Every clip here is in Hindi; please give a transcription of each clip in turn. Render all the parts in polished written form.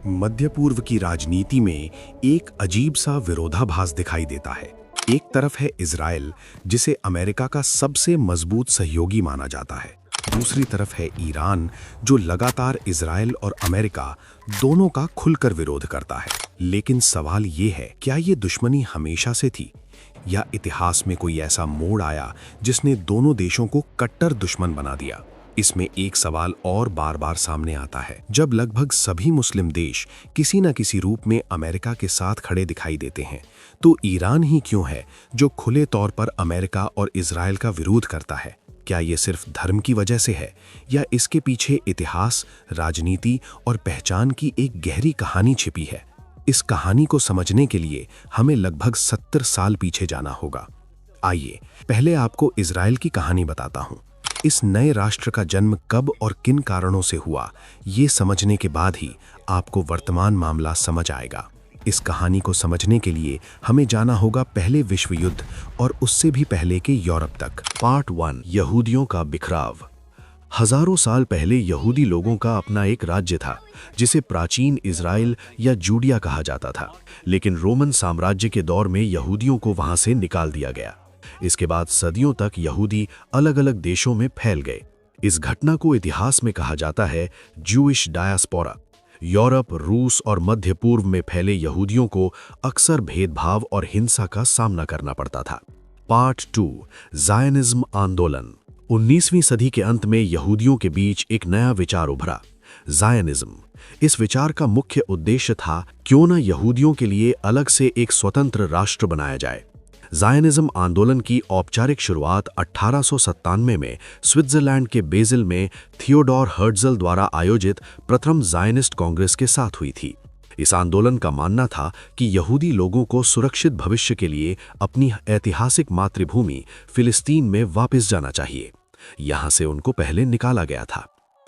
मध्य पूर्व की राजनीति में एक अजीब सा विरोधाभास दिखाई देता है। एक तरफ है इजराइल, जिसे अमेरिका का सबसे मजबूत सहयोगी माना जाता है। दूसरी तरफ है ईरान, जो लगातार इजराइल और अमेरिका दोनों का खुलकर विरोध करता है। लेकिन सवाल ये है, क्या ये दुश्मनी हमेशा से थी, या इतिहास में कोई ऐसा मोड़ आया जिसने दोनों देशों को कट्टर दुश्मन बना दिया? इसमें एक सवाल और बार बार सामने आता है। जब लगभग सभी मुस्लिम देश किसी न किसी रूप में अमेरिका के साथ खड़े दिखाई देते हैं, तो ईरान ही क्यों है जो खुले तौर पर अमेरिका और इजराइल का विरोध करता है? क्या ये सिर्फ धर्म की वजह से है, या इसके पीछे इतिहास, राजनीति और पहचान की एक गहरी कहानी छिपी है? इस कहानी को समझने के लिए हमें लगभग 70 साल पीछे जाना होगा। आइए पहले आपको इजराइल की कहानी बताता हूँ। इस नए राष्ट्र का जन्म कब और किन कारणों से हुआ, ये समझने के बाद ही आपको वर्तमान मामला समझ आएगा। इस कहानी को समझने के लिए हमें जाना होगा पहले विश्व युद्ध और उससे भी पहले के यूरोप तक। पार्ट 1, यहूदियों का बिखराव। हजारों साल पहले यहूदी लोगों का अपना एक राज्य था, जिसे प्राचीन इजराइल या जूडिया कहा जाता था। लेकिन रोमन साम्राज्य के दौर में यहूदियों को वहां से निकाल दिया गया। इसके बाद सदियों तक यहूदी अलग अलग देशों में फैल गए। इस घटना को इतिहास में कहा जाता है ज्यूइश डायस्पोरा। यूरोप, रूस और मध्य पूर्व में फैले यहूदियों को अक्सर भेदभाव और हिंसा का सामना करना पड़ता था। पार्ट 2, ज़ायनिज़्म आंदोलन। 19वीं सदी के अंत में यहूदियों के बीच एक नया विचार उभरा, ज़ायनिज़्म। इस विचार का मुख्य उद्देश्य था, क्यों न यहूदियों के लिए अलग से एक स्वतंत्र राष्ट्र बनाया जाए। ज़ायनिज़्म आंदोलन की औपचारिक शुरुआत 1897 में स्विट्जरलैंड के बेज़िल में थियोडोर हर्ट्ज़ल द्वारा आयोजित प्रथम ज़ायनिस्ट कांग्रेस के साथ हुई थी। इस आंदोलन का मानना था कि यहूदी लोगों को सुरक्षित भविष्य के लिए अपनी ऐतिहासिक मातृभूमि फिलिस्तीन में वापस जाना चाहिए। यहाँ से उनको पहले निकाला गया था।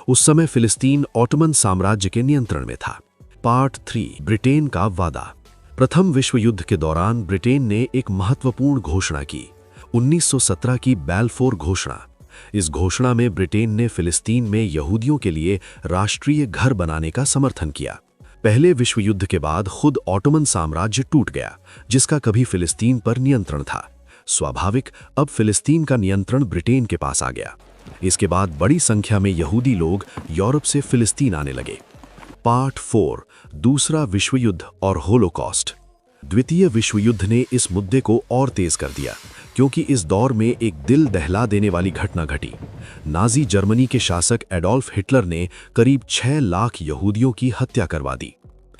उस समय फिलिस्तीन ऑटोमन साम्राज्य के नियंत्रण में था। पार्ट 3, ब्रिटेन का वादा। प्रथम विश्व युद्ध के दौरान ब्रिटेन ने एक महत्वपूर्ण घोषणा की, 1917 की बैलफोर घोषणा। इस घोषणा में ब्रिटेन ने फिलिस्तीन में यहूदियों के लिए राष्ट्रीय घर बनाने का समर्थन किया। पहले विश्व युद्ध के बाद खुद ऑटोमन साम्राज्य टूट गया, जिसका कभी फिलिस्तीन पर नियंत्रण था। स्वाभाविक, अब फिलिस्तीन का नियंत्रण ब्रिटेन के पास आ गया। इसके बाद बड़ी संख्या में यहूदी लोग यूरोप से फिलिस्तीन आने लगे। पार्ट 4, दूसरा विश्व युद्ध और होलोकॉस्ट। द्वितीय विश्व युद्ध ने इस मुद्दे को और तेज कर दिया, क्योंकि इस दौर में एक दिल दहला देने वाली घटना घटी। नाजी जर्मनी के शासक एडोल्फ हिटलर ने करीब 6 लाख यहूदियों की हत्या करवा दी।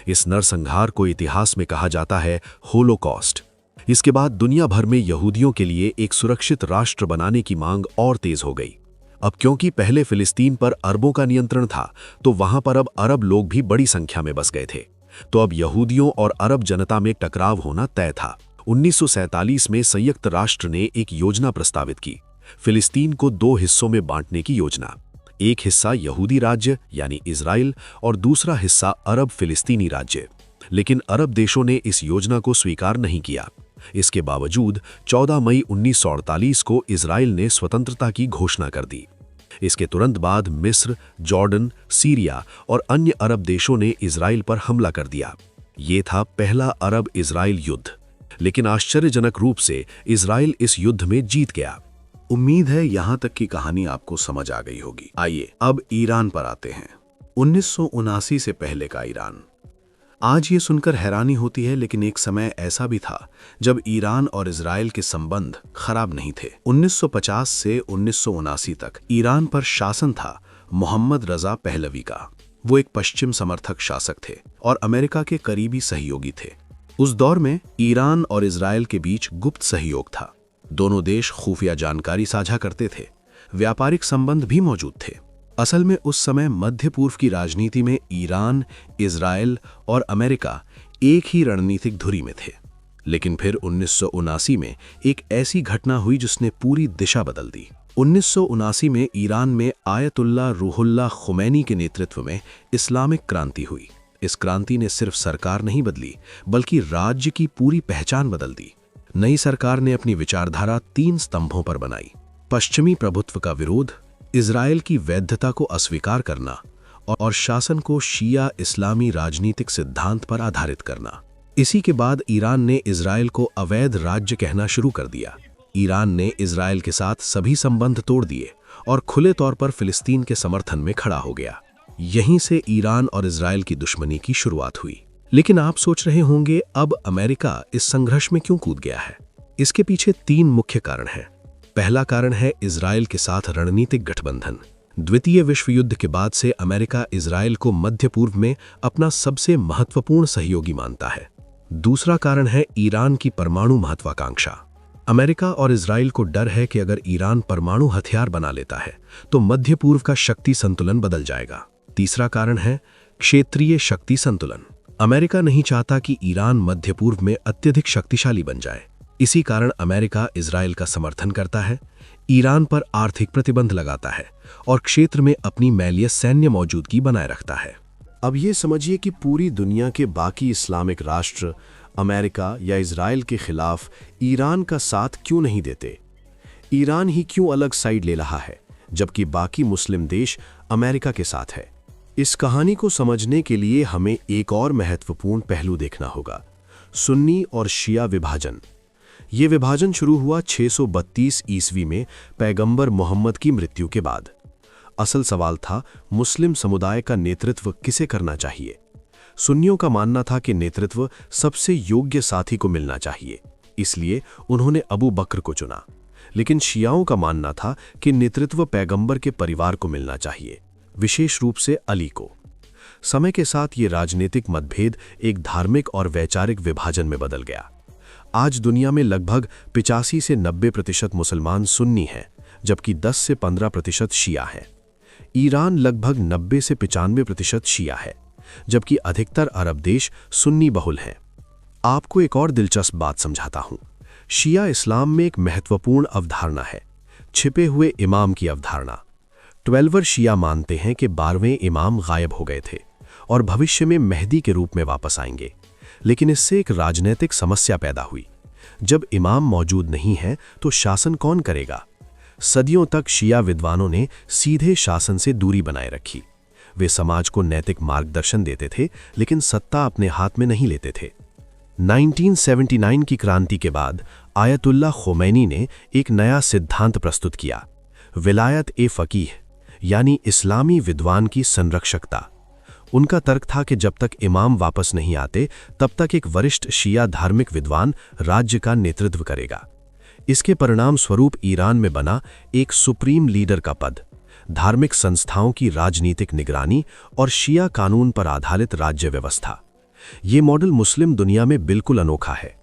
इस नरसंहार को इतिहास में कहा जाता है होलोकॉस्ट। इसके बाद दुनिया भर में यहूदियों के लिए एक सुरक्षित राष्ट्र बनाने की मांग और तेज हो गई। अब क्योंकि पहले फिलिस्तीन पर अरबों का नियंत्रण था, तो वहां पर अब अरब लोग भी बड़ी संख्या में बस गए थे। तो अब यहूदियों और अरब जनता में टकराव होना तय था। 1947 में संयुक्त राष्ट्र ने एक योजना प्रस्तावित की, फिलिस्तीन को 2 हिस्सों में बांटने की योजना। एक हिस्सा यहूदी राज्य यानी इजराइल और दूसरा हिस्सा अरब फिलिस्तीनी राज्य। लेकिन अरब देशों ने इस योजना को स्वीकार नहीं किया। इसके बावजूद 14 मई 1948 को इजराइल ने स्वतंत्रता की घोषणा कर दी। इसके तुरंत बाद मिस्र, जॉर्डन, सीरिया और अन्य अरब देशों ने इजराइल पर हमला कर दिया। ये था पहला अरब इजराइल युद्ध। लेकिन आश्चर्यजनक रूप से इजराइल इस युद्ध में जीत गया। उम्मीद है यहां तक की कहानी आपको समझ आ गई होगी। आइए अब ईरान पर आते हैं। 1979 से पहले का ईरान। आज ये सुनकर हैरानी होती है, लेकिन एक समय ऐसा भी था जब ईरान और इजराइल के संबंध खराब नहीं थे। 1950 से 1979 तक ईरान पर शासन था मोहम्मद रजा पहलवी का। वो एक पश्चिम समर्थक शासक थे और अमेरिका के करीबी सहयोगी थे। उस दौर में ईरान और इजराइल के बीच गुप्त सहयोग था। दोनों देश खुफिया जानकारी साझा करते थे। व्यापारिक संबंध भी मौजूद थे। असल में उस समय मध्य पूर्व की राजनीति में ईरान, इजराइल और अमेरिका एक ही रणनीतिक धुरी में थे। लेकिन फिर 1979 में एक ऐसी घटना हुई जिसने पूरी दिशा बदल दी। 1979 में ईरान में आयतुल्ला रूहुल्लाह खुमैनी के नेतृत्व में इस्लामिक क्रांति हुई। इस क्रांति ने सिर्फ सरकार नहीं बदली, बल्कि राज्य की पूरी पहचान बदल दी। नई सरकार ने अपनी विचारधारा 3 स्तंभों पर बनाई: पश्चिमी प्रभुत्व का विरोध, इजराइल की वैधता को अस्वीकार करना और शासन को शिया इस्लामी राजनीतिक सिद्धांत पर आधारित करना। इसी के बाद ईरान ने इजराइल को अवैध राज्य कहना शुरू कर दिया। ईरान ने इजराइल के साथ सभी संबंध तोड़ दिए और खुले तौर पर फिलिस्तीन के समर्थन में खड़ा हो गया। यहीं से ईरान और इजराइल की दुश्मनी की शुरुआत हुई। लेकिन आप सोच रहे होंगे, अब अमेरिका इस संघर्ष में क्यों कूद गया है? इसके पीछे 3 मुख्य कारण हैं। पहला कारण है इजराइल के साथ रणनीतिक गठबंधन। द्वितीय विश्व युद्ध के बाद से अमेरिका इजराइल को मध्य पूर्व में अपना सबसे महत्वपूर्ण सहयोगी मानता है। दूसरा कारण है ईरान की परमाणु महत्वाकांक्षा। अमेरिका और इजराइल को डर है कि अगर ईरान परमाणु हथियार बना लेता है तो मध्य पूर्व का शक्ति संतुलन बदल जाएगा। तीसरा कारण है क्षेत्रीय शक्ति संतुलन। अमेरिका नहीं चाहता कि ईरान मध्य पूर्व में अत्यधिक शक्तिशाली बन जाए। इसी कारण अमेरिका इजराइल का समर्थन करता है, ईरान पर आर्थिक प्रतिबंध लगाता है और क्षेत्र में अपनी मैलियस सैन्य मौजूदगी बनाए रखता है। अब ये समझिए कि पूरी दुनिया के बाकी इस्लामिक राष्ट्र अमेरिका या इजराइल के खिलाफ ईरान का साथ क्यों नहीं देते? ईरान ही क्यों अलग साइड ले रहा है, जबकि बाकी मुस्लिम देश अमेरिका के साथ है? इस कहानी को समझने के लिए हमें एक और महत्वपूर्ण पहलू देखना होगा, सुन्नी और शिया विभाजन। ये विभाजन शुरू हुआ 632 ईस्वी में पैगंबर मोहम्मद की मृत्यु के बाद। असल सवाल था, मुस्लिम समुदाय का नेतृत्व किसे करना चाहिए? सुन्नियों का मानना था कि नेतृत्व सबसे योग्य साथी को मिलना चाहिए, इसलिए उन्होंने अबू बकर को चुना। लेकिन शियाओं का मानना था कि नेतृत्व पैगंबर के परिवार को मिलना चाहिए, विशेष रूप से अली को। समय के साथ ये राजनीतिक मतभेद एक धार्मिक और वैचारिक विभाजन में बदल गया। आज दुनिया में लगभग 85 से 90% मुसलमान सुन्नी हैं, जबकि 10 से 15% शिया हैं। ईरान लगभग 90 से 95% शिया है, जबकि अधिकतर अरब देश सुन्नी बहुल हैं। आपको एक और दिलचस्प बात समझाता हूं। शिया इस्लाम में एक महत्वपूर्ण अवधारणा है, छिपे हुए इमाम की अवधारणा। 12वर शिया मानते हैं कि 12वें इमाम गायब हो गए थे और भविष्य में मेहदी के रूप में वापस आएंगे। लेकिन इससे एक राजनीतिक समस्या पैदा हुई। जब इमाम मौजूद नहीं है तो शासन कौन करेगा? सदियों तक शिया विद्वानों ने सीधे शासन से दूरी बनाए रखी। वे समाज को नैतिक मार्गदर्शन देते थे, लेकिन सत्ता अपने हाथ में नहीं लेते थे। 1979 की क्रांति के बाद आयतुल्लाह खोमैनी ने एक नया सिद्धांत प्रस्तुत किया, विलायत ए फकीह, यानी इस्लामी विद्वान की संरक्षकता। उनका तर्क था कि जब तक इमाम वापस नहीं आते तब तक एक वरिष्ठ शिया धार्मिक विद्वान राज्य का नेतृत्व करेगा। इसके परिणाम स्वरूप ईरान में बना एक सुप्रीम लीडर का पद, धार्मिक संस्थाओं की राजनीतिक निगरानी और शिया कानून पर आधारित राज्य व्यवस्था। ये मॉडल मुस्लिम दुनिया में बिल्कुल अनोखा है,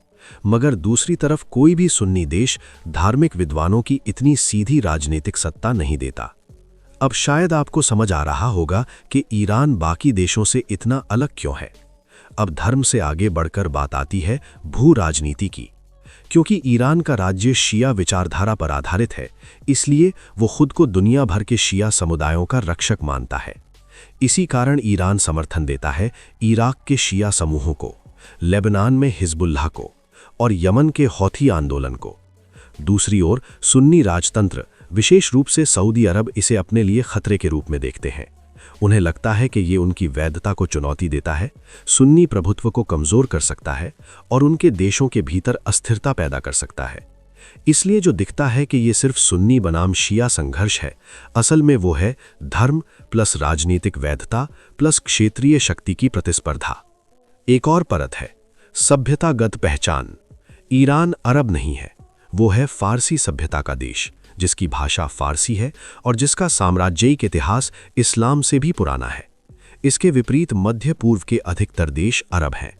मगर दूसरी तरफ कोई भी सुन्नी देश धार्मिक विद्वानों की इतनी सीधी राजनीतिक सत्ता नहीं देता। अब शायद आपको समझ आ रहा होगा कि ईरान बाकी देशों से इतना अलग क्यों है। अब धर्म से आगे बढ़कर बात आती है भू राजनीति की। क्योंकि ईरान का राज्य शिया विचारधारा पर आधारित है, इसलिए वो खुद को दुनिया भर के शिया समुदायों का रक्षक मानता है। इसी कारण ईरान समर्थन देता है इराक के शिया समूहों को, लेबनान में हिजबुल्लाह को और यमन के हौथी आंदोलन को। दूसरी ओर सुन्नी राजतंत्र, विशेष रूप से सऊदी अरब, इसे अपने लिए खतरे के रूप में देखते हैं। उन्हें लगता है कि ये उनकी वैधता को चुनौती देता है, सुन्नी प्रभुत्व को कमजोर कर सकता है और उनके देशों के भीतर अस्थिरता पैदा कर सकता है। इसलिए जो दिखता है कि ये सिर्फ सुन्नी बनाम शिया संघर्ष है, असल में वो है धर्म प्लस राजनीतिक वैधता प्लस क्षेत्रीय शक्ति की प्रतिस्पर्धा। एक और परत है सभ्यतागत पहचान। ईरान अरब नहीं है, वो है फारसी सभ्यता का देश, जिसकी भाषा फारसी है और जिसका साम्राज्यिक इतिहास इस्लाम से भी पुराना है। इसके विपरीत मध्य पूर्व के अधिकतर देश अरब हैं।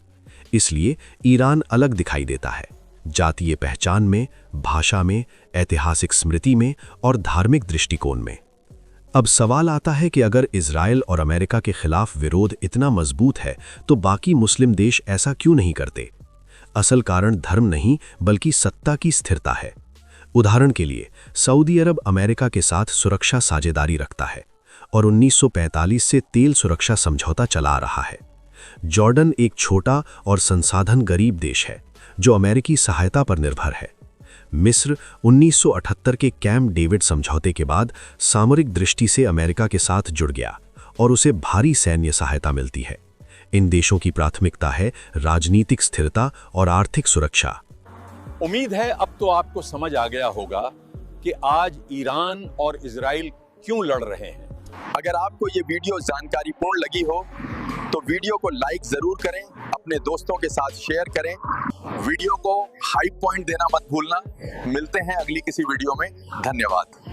इसलिए ईरान अलग दिखाई देता है, जातीय पहचान में, भाषा में, ऐतिहासिक स्मृति में और धार्मिक दृष्टिकोण में। अब सवाल आता है कि अगर इजराइल और अमेरिका के खिलाफ विरोध इतना मजबूत है तो बाकी मुस्लिम देश ऐसा क्यों नहीं करते? असल कारण धर्म नहीं बल्कि सत्ता की स्थिरता है। उदाहरण के लिए सऊदी अरब अमेरिका के साथ सुरक्षा साझेदारी रखता है और 1945 से तेल सुरक्षा समझौता चला रहा है। जॉर्डन एक छोटा और संसाधन गरीब देश है जो अमेरिकी सहायता पर निर्भर है। मिस्र 1978 के कैंप डेविड समझौते के बाद सामरिक दृष्टि से अमेरिका के साथ जुड़ गया और उसे भारी सैन्य सहायता मिलती है। इन देशों की प्राथमिकता है राजनीतिक स्थिरता और आर्थिक सुरक्षा। उम्मीद है अब तो आपको समझ आ गया होगा कि आज ईरान और इजराइल क्यों लड़ रहे हैं। अगर आपको ये वीडियो जानकारीपूर्ण लगी हो तो वीडियो को लाइक जरूर करें, अपने दोस्तों के साथ शेयर करें, वीडियो को हाई पॉइंट देना मत भूलना। मिलते हैं अगली किसी वीडियो में। धन्यवाद।